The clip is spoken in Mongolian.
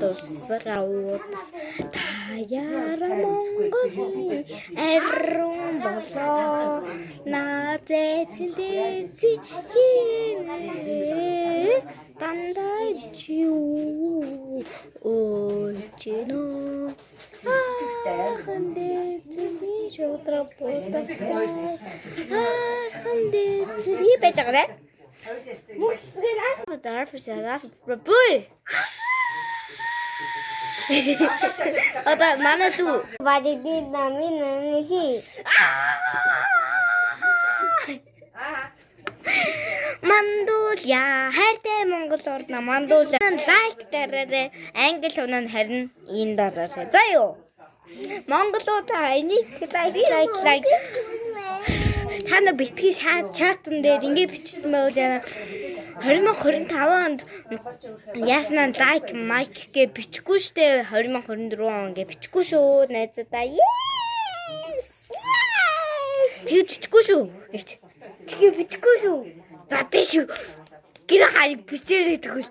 дусрауутас таяра Монголын аррун болоо наазэцэндээци хийнэ дандаа юу очно хандэцэний шодроо поста хандэцэний бэжгэрэ одоо манай дүү вадигийн намын нэмхи мандуул яа хайртай Монгол орно мандуул лайк дараарай англи унаа харин энэ дараарай за юу монголууд энийг лайк та нар битгий чатан дээр ингэ бичсэн байвал яана 2025 онд яаснаа лайк майк гэ бичихгүй штэ 2024 он гэ бичихгүй шүү найзуудаа тэгж бичихгүй шүү гэж тэгээ бичихгүй шүү за тийш гэр харийг бичээрэй тэгвэл